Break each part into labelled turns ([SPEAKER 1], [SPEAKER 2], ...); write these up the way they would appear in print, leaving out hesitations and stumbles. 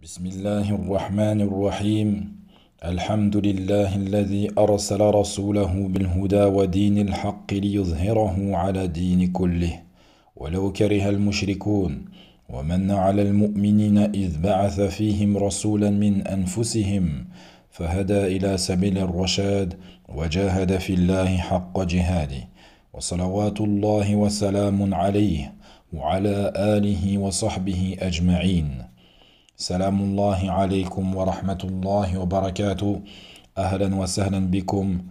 [SPEAKER 1] بسم الله الرحمن الرحيم. الحمد لله الذي أرسل رسوله بالهدى ودين الحق ليظهره على دين كله ولو كره المشركون ومن على المؤمنين إذ بعث فيهم رسولا من أنفسهم فهدى إلى سبيل الرشاد وجاهد في الله حق جهاده وصلوات الله وسلام عليه وعلى آله وصحبه أجمعين. سلام الله عليكم wa rahmatullahi wa barakatuh. Ahlan wa sahlan bikum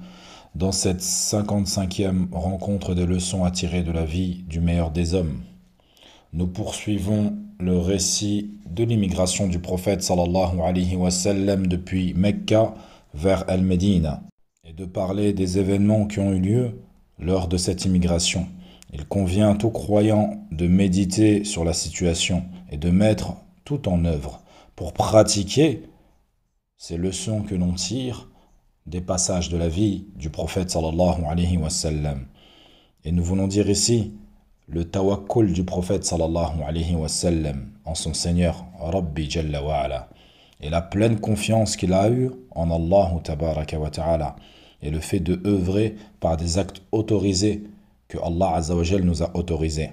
[SPEAKER 1] dans cette 55e rencontre des leçons à tirer de la vie du meilleur des hommes. Nous poursuivons le récit de l'immigration du prophète sallallahu alayhi wa sallam depuis Mecca vers Al-Médine et de parler des événements qui ont eu lieu lors de cette immigration. Il convient à tout croyant de méditer sur la situation et de mettre tout en œuvre pour pratiquer ces leçons que l'on tire des passages de la vie du prophète sallallahu alayhi wa sallam. Et nous voulons dire ici le tawakkul du prophète sallallahu alayhi wa sallam en son Seigneur Rabbi Jalla wa Ala et la pleine confiance qu'il a eue en Allah tabaraka wa ta'ala et le fait de œuvrer par des actes autorisés que Allah azza wa jal nous a autorisés.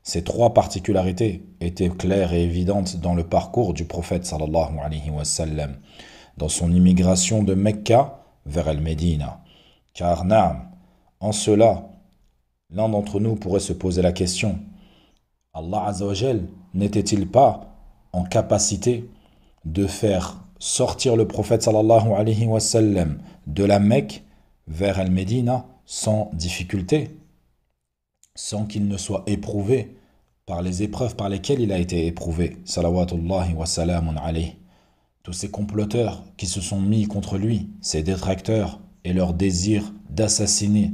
[SPEAKER 1] Ces trois particularités étaient claires et évidentes dans le parcours du prophète sallallahu alayhi wa sallam, dans son immigration de Mecca vers Al-Médina. Car naam, en cela, l'un d'entre nous pourrait se poser la question, Allah azza wa jal n'était-il pas en capacité de faire sortir le prophète sallallahu alayhi wa sallam de la Mecque vers Al-Médina sans difficulté, sans qu'il ne soit éprouvé par les épreuves par lesquelles il a été éprouvé, salawatullahi wa salamun alayh. Tous ces comploteurs qui se sont mis contre lui, ses détracteurs et leur désir d'assassiner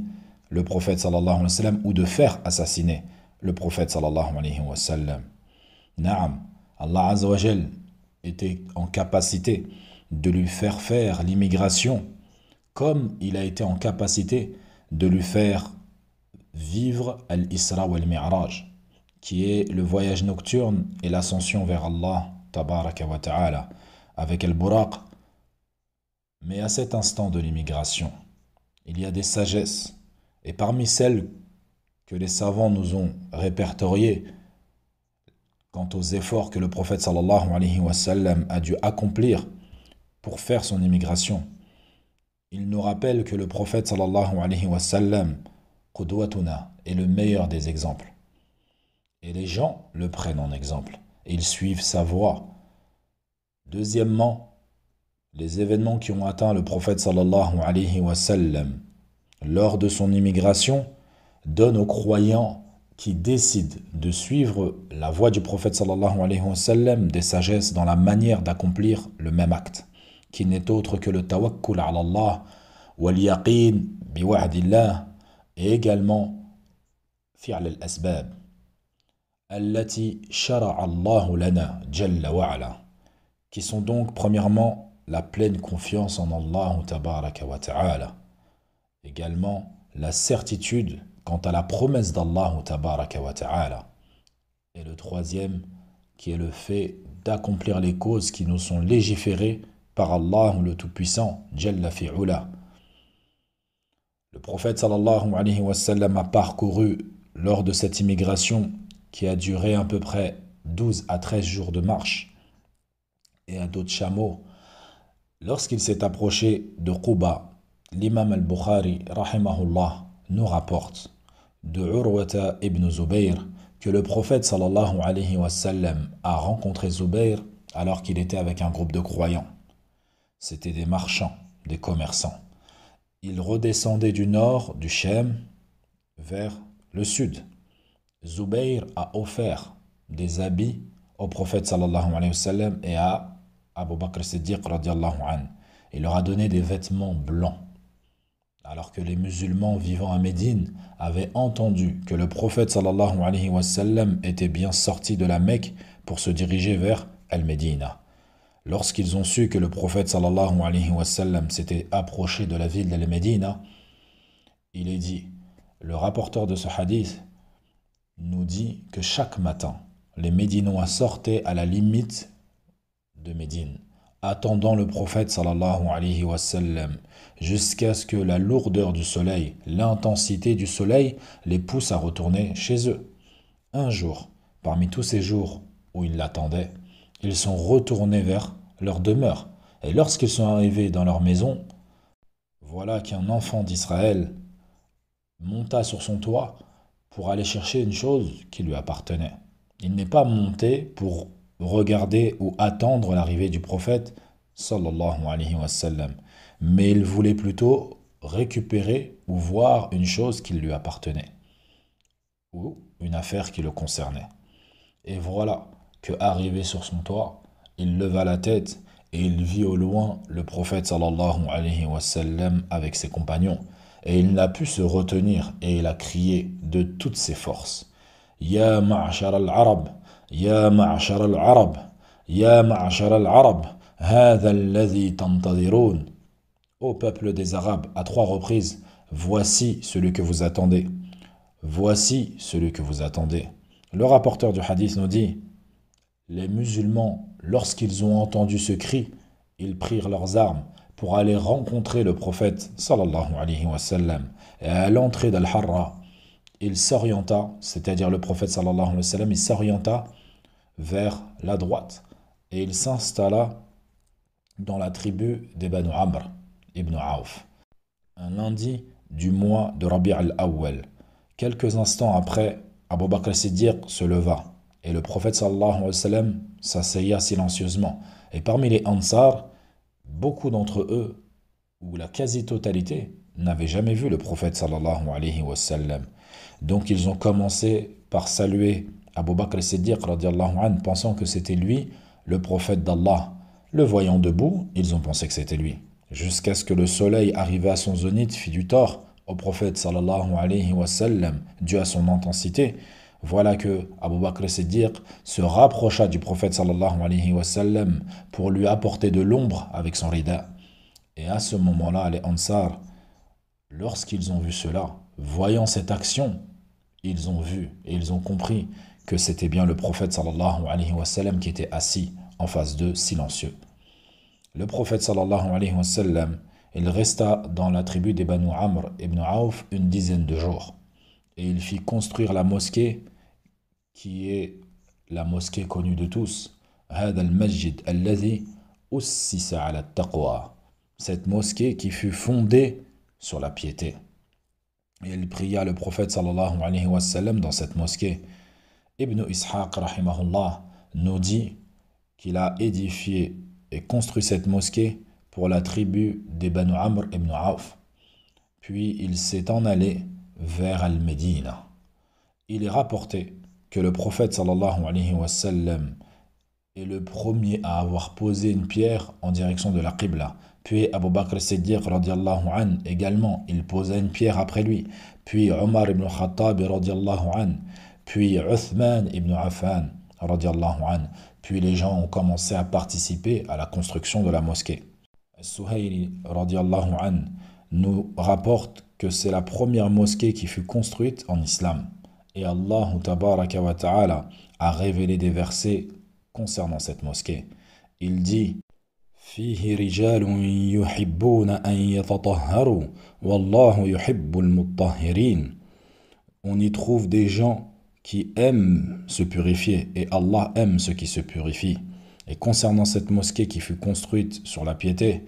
[SPEAKER 1] le prophète sallallahu alayhi wa sallam ou de faire assassiner le prophète sallallahu alayhi wa sallam. Naam, Allah azza wa jal était en capacité de lui faire l'immigration comme il a été en capacité de lui faire vivre al-Isra wal-Mi'raj, qui est le voyage nocturne et l'ascension vers Allah tabaraka wa ta'ala avec al-Buraq. Mais à cet instant de l'immigration, il y a des sagesses, et parmi celles que les savants nous ont répertoriées quant aux efforts que le prophète sallallahu alayhi wa sallam a dû accomplir pour faire son immigration, il nous rappelle que le prophète sallallahu alayhi wa sallam Qudwatuna est le meilleur des exemples. Et les gens le prennent en exemple. Et ils suivent sa voie. Deuxièmement, les événements qui ont atteint le prophète sallallahu alayhi wa sallam lors de son immigration donnent aux croyants qui décident de suivre la voie du prophète sallallahu alayhi wa sallam des sagesses dans la manière d'accomplir le même acte, qui n'est autre que le tawakkul ala Allah wal yaqin bi wa'dillah, et également fi'l al-asbab allati shara'a Allahu lana jalla wa ala, qui sont donc premièrement la pleine confiance en Allah tabaraka wa ta'ala, également la certitude quant à la promesse d'Allah tabaraka wa ta'ala, et le troisième qui est le fait d'accomplir les causes qui nous sont légiférées par Allah le Tout-Puissant jalla fi'ula. Le prophète sallallahu alayhi wa sallam a parcouru lors de cette immigration qui a duré à peu près 12 à 13 jours de marche et à dos de chameau. Lorsqu'il s'est approché de Quba, l'imam al-Bukhari rahimahullah nous rapporte de Urwata ibn Zubayr que le prophète sallallahu alayhi wa sallam a rencontré Zubayr alors qu'il était avec un groupe de croyants. C'étaient des marchands, des commerçants. Il redescendait du nord du Chem vers le sud. Zubayr a offert des habits au prophète sallallahu alayhi wa sallam et à Abu Bakr Siddiq radiallahu anhu. Il leur a donné des vêtements blancs. Alors que les musulmans vivant à Médine avaient entendu que le prophète sallallahu alayhi wa sallam était bien sorti de la Mecque pour se diriger vers Al-Médina. Lorsqu'ils ont su que le prophète sallallahu alayhi wa sallam s'était approché de la ville d'Al-Médina, il est dit, le rapporteur de ce hadith nous dit que chaque matin, les Médinois sortaient à la limite de Médine, attendant le prophète sallallahu alayhi wa sallam, jusqu'à ce que la lourdeur du soleil, l'intensité du soleil les pousse à retourner chez eux. Un jour, parmi tous ces jours où ils l'attendaient, ils sont retournés vers leur demeure. Et lorsqu'ils sont arrivés dans leur maison, voilà qu'un enfant d'Israël monta sur son toit pour aller chercher une chose qui lui appartenait. Il n'est pas monté pour regarder ou attendre l'arrivée du prophète sallallahu alayhi wa sallam, mais il voulait plutôt récupérer ou voir une chose qui lui appartenait ou une affaire qui le concernait. Et voilà que, arrivé sur son toit, il leva la tête et il vit au loin le prophète sallallahu alayhi wa sallam avec ses compagnons. Et il n'a pu se retenir et il a crié de toutes ses forces: Ya ma'ashar al-Arab, Ya ma'ashar al-Arab, Ya ma'ashar al-Arab, hadha alladhi tantadhirun. Ô peuple des Arabes, à 3 reprises, voici celui que vous attendez. Voici celui que vous attendez. Le rapporteur du hadith nous dit: les musulmans, lorsqu'ils ont entendu ce cri, ils prirent leurs armes pour aller rencontrer le prophète sallallahu alayhi wa sallam. Et à l'entrée d'Al-Harra, il s'orienta, c'est-à-dire le prophète sallallahu alayhi wa sallam, il s'orienta vers la droite et il s'installa dans la tribu des Banu Amr ibn Auf, un lundi du mois de Rabi' al-Awwal. Quelques instants après, Abu Bakr as-Siddiq se leva et le prophète sallallahu alayhi wa sallam s'asseya silencieusement. Et parmi les Ansar, beaucoup d'entre eux, ou la quasi-totalité, n'avaient jamais vu le prophète sallallahu alayhi wa sallam. Donc ils ont commencé par saluer Abu Bakr as-Siddiq radiyallahu anhu, pensant que c'était lui, le prophète d'Allah. Le voyant debout, ils ont pensé que c'était lui. Jusqu'à ce que le soleil arrivé à son zénith fit du tort au prophète sallallahu alayhi wa sallam, dû à son intensité. Voilà que Abu Bakr as-Siddiq se rapprocha du prophète sallallahu alayhi wa sallam pour lui apporter de l'ombre avec son rida. Et à ce moment-là, les Ansar, lorsqu'ils ont vu cela, voyant cette action, ils ont vu et ils ont compris que c'était bien le prophète sallallahu alayhi wa sallam qui était assis en face d'eux, silencieux. Le prophète sallallahu alayhi wa sallam, il resta dans la tribu des Banu Amr ibn Auf une dizaine de jours. Et il fit construire la mosquée qui est la mosquée connue de tous. هذا المسجد الذي أسس على التقوى. Cette mosquée qui fut fondée sur la piété. Et il pria le prophète sallallahu alayhi wa sallam dans cette mosquée. Ibn Ishaq rahimahullah nous dit qu'il a édifié et construit cette mosquée pour la tribu des Banu Amr ibn Auf. Puis il s'est en allé vers Al-Médina. Il est rapporté que le prophète sallallahu alayhi wa sallam est le premier à avoir posé une pierre en direction de la Qibla. Puis Abu Bakr as-Siddiq radiyallahu anhu également, il posa une pierre après lui. Puis Omar ibn Khattab radiyallahu anhu. Puis Uthman ibn Affan radiyallahu anhu. Puis les gens ont commencé à participer à la construction de la mosquée. Suhayli radiyallahu anhu nous rapporte que c'est la première mosquée qui fut construite en islam. Et Allah tabaraka wa ta'ala a révélé des versets concernant cette mosquée. Il dit: فيه رجال يحبون أن يتطهروا والله يحب المطهرين. On y trouve des gens qui aiment se purifier et Allah aime ceux qui se purifient. Et concernant cette mosquée qui fut construite sur la piété,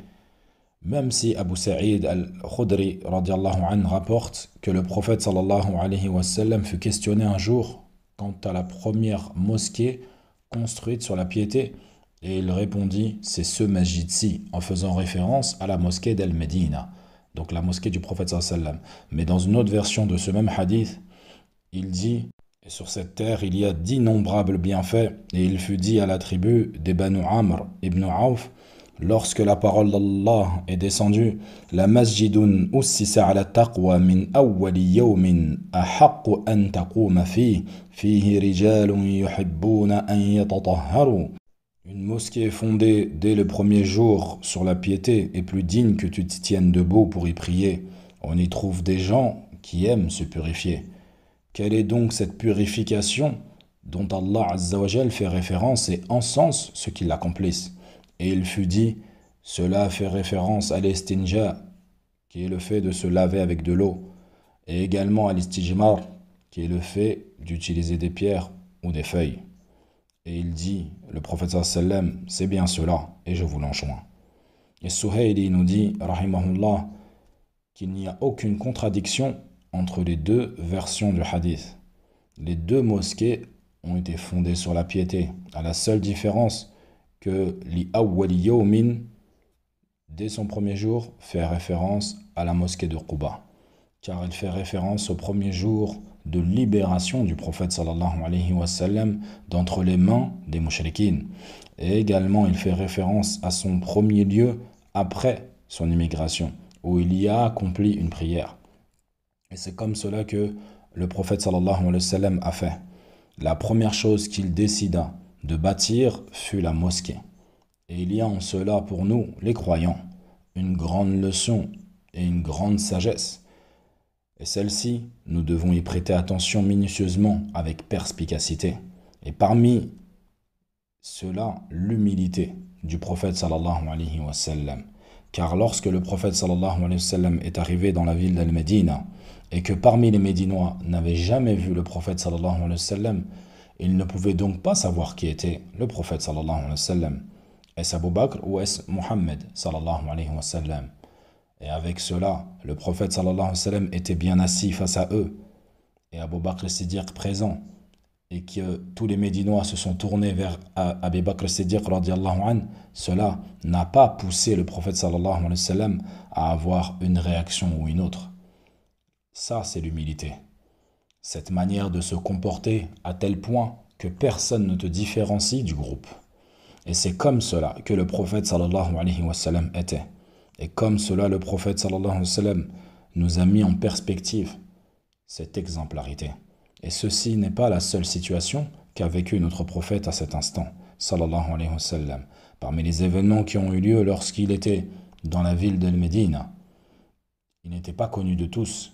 [SPEAKER 1] même si Abu Sa'id al-Khudri radiyallahu anhu rapporte que le prophète sallallahu alayhi wa sallam fut questionné un jour quant à la première mosquée construite sur la piété, et il répondit: c'est ce masjid-ci, en faisant référence à la mosquée d'Al-Médina, donc la mosquée du prophète sallallahu alayhi wa sallam. Mais dans une autre version de ce même hadith, il dit: et sur cette terre il y a d'innombrables bienfaits, et il fut dit à la tribu des Banu Amr ibn Auf, lorsque la parole d'Allah est descendue: la masjidun ussisa ala taqwa min awwali yawmin ahaqqu an taquma fihi rijalun yuhibbuna an yatatahharu. Une mosquée fondée dès le premier jour sur la piété est plus digne que tu t'y tiennes debout pour y prier. On y trouve des gens qui aiment se purifier. Quelle est donc cette purification dont Allah Azza wa Jal fait référence et encense ceux qui l'accomplissent? Et il fut dit, cela fait référence à l'estinja, qui est le fait de se laver avec de l'eau, et également à l'istijmar, qui est le fait d'utiliser des pierres ou des feuilles. Et il dit, le prophète sallam, c'est bien cela, et je vous l'enjoins. Et Suhayli nous dit, rahimahullah, qu'il n'y a aucune contradiction entre les deux versions du hadith. Les deux mosquées ont été fondées sur la piété, à la seule différence que li awwali yawmin, dès son premier jour, fait référence à la mosquée de Quba, car elle fait référence au premier jour de libération du prophète sallallahu alayhi wa sallam d'entre les mains des mouchriquines. Et également, il fait référence à son premier lieu après son immigration, où il y a accompli une prière. Et c'est comme cela que le prophète sallallahu alayhi wa sallam a fait. La première chose qu'il décida de bâtir fut la mosquée. Et il y a en cela pour nous, les croyants, une grande leçon et une grande sagesse. Et celle-ci, nous devons y prêter attention minutieusement, avec perspicacité. Et parmi cela, l'humilité du prophète sallallahu alayhi wa sallam. Car lorsque le prophète sallallahu alayhi wa sallam est arrivé dans la ville d'Al-Médina, et que parmi les Médinois n'avaient jamais vu le prophète sallallahu alayhi wa sallam, ils ne pouvaient donc pas savoir qui était le prophète sallallahu alayhi wa sallam. Est-ce Abu Bakr ou est-ce Muhammad sallallahu alayhi wa sallam? Et avec cela, le prophète sallallahu alayhi wa sallam était bien assis face à eux, et Abu Bakr as-Siddiq présent, et que tous les Médinois se sont tournés vers Abu Bakr as-Siddiq radiyallahu anhu, cela n'a pas poussé le prophète sallallahu alayhi wa sallam à avoir une réaction ou une autre. Ça, c'est l'humilité. Cette manière de se comporter à tel point que personne ne te différencie du groupe. Et c'est comme cela que le prophète sallallahu alayhi wa sallam était. Et comme cela, le prophète sallallahu alayhi wa sallam nous a mis en perspective cette exemplarité. Et ceci n'est pas la seule situation qu'a vécu notre prophète à cet instant, sallallahu alayhi wa sallam. Parmi les événements qui ont eu lieu lorsqu'il était dans la ville de Médine, il n'était pas connu de tous.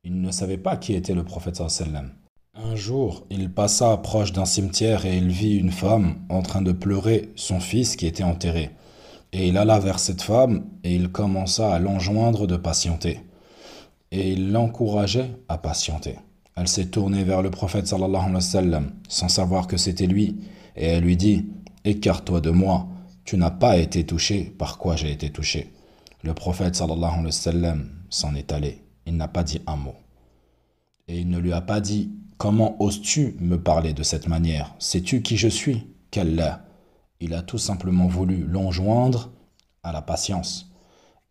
[SPEAKER 1] Il ne savait pas qui était le prophète sallallahu alayhi wa sallam. Un jour, il passa proche d'un cimetière et il vit une femme en train de pleurer son fils qui était enterré. Et il alla vers cette femme et il commença à l'enjoindre de patienter. Et il l'encourageait à patienter. Elle s'est tournée vers le prophète sallallahu alayhi wa sallam sans savoir que c'était lui. Et elle lui dit, « Écarte-toi de moi, tu n'as pas été touché par quoi j'ai été touché. » Le prophète sallallahu alayhi wa sallam s'en est allé. Il n'a pas dit un mot. Et il ne lui a pas dit, « Comment oses-tu me parler de cette manière? Sais-tu qui je suis? » Qu'Allah. Il a tout simplement voulu l'enjoindre à la patience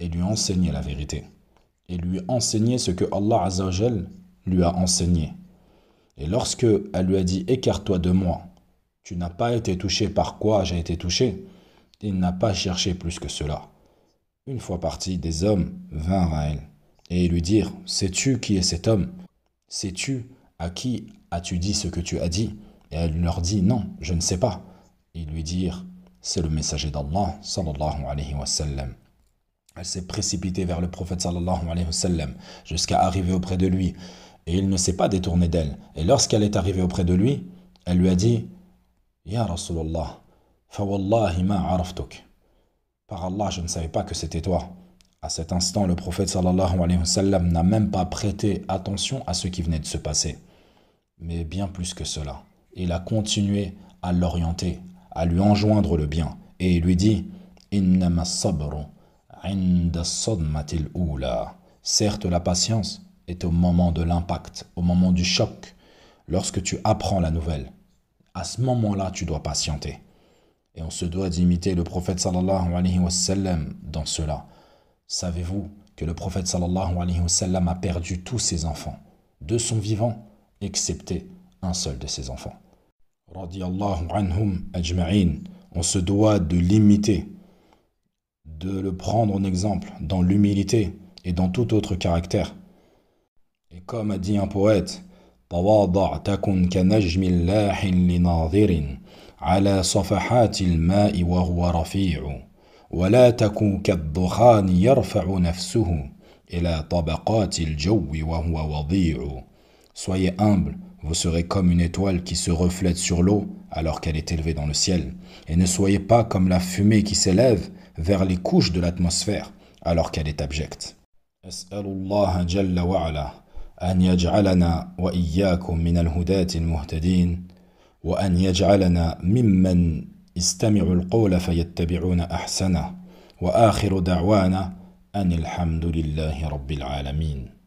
[SPEAKER 1] et lui enseigner la vérité. Et lui enseigner ce que Allah Azza wa Jal lui a enseigné. Et lorsque elle lui a dit « Écarte-toi de moi, tu n'as pas été touché par quoi j'ai été touché », il n'a pas cherché plus que cela. Une fois parti, des hommes vinrent à elle et lui dirent « Sais-tu qui est cet homme? Sais-tu à qui as-tu dit ce que tu as dit ?» Et elle leur dit « Non, je ne sais pas. » Ils lui dirent « C'est le messager d'Allah, sallallahu alayhi wa sallam. » Elle s'est précipitée vers le prophète sallallahu alayhi wa sallam jusqu'à arriver auprès de lui. Et il ne s'est pas détourné d'elle. Et lorsqu'elle est arrivée auprès de lui, elle lui a dit « Ya Rasulallah, fa wallahi ma araftuk. » Par Allah, je ne savais pas que c'était toi. À cet instant, le prophète sallallahu alayhi wa sallam n'a même pas prêté attention à ce qui venait de se passer. Mais bien plus que cela, il a continué à l'orienter, à lui enjoindre le bien. Et il lui dit « Innama sabru inda sadmatil oula. » Certes, la patience est au moment de l'impact, au moment du choc, lorsque tu apprends la nouvelle. À ce moment-là, tu dois patienter. Et on se doit d'imiter le prophète sallallahu alayhi wa sallam dans cela. Savez-vous que le prophète sallallahu alayhi wa sallam a perdu tous ses enfants, de son vivant, excepté un seul de ses enfants. Radiyallahu anhum ajma'in. On se doit de l'imiter, de le prendre en exemple dans l'humilité et dans tout autre caractère. Et comme a dit un poète, تواضع تكن كنجم لاح لناظر على صفحات الماء وهو رفيع ولا تكن كالدخان يرفع نفسه إلى طبقات الجو وهو وضيع. Soyez humble, Vous serez comme une étoile qui se reflète sur l'eau alors qu'elle est élevée dans le ciel. Et ne soyez pas comme la fumée qui s'élève vers les couches de l'atmosphère alors qu'elle est abjecte. أسأل الله جل وعلا أن يجعلنا وإياكم من الهداة المهتدين وأن يجعلنا ممن استمعوا القول فيتبعون أحسنه وآخر دعوانا أن الحمد لله رب العالمين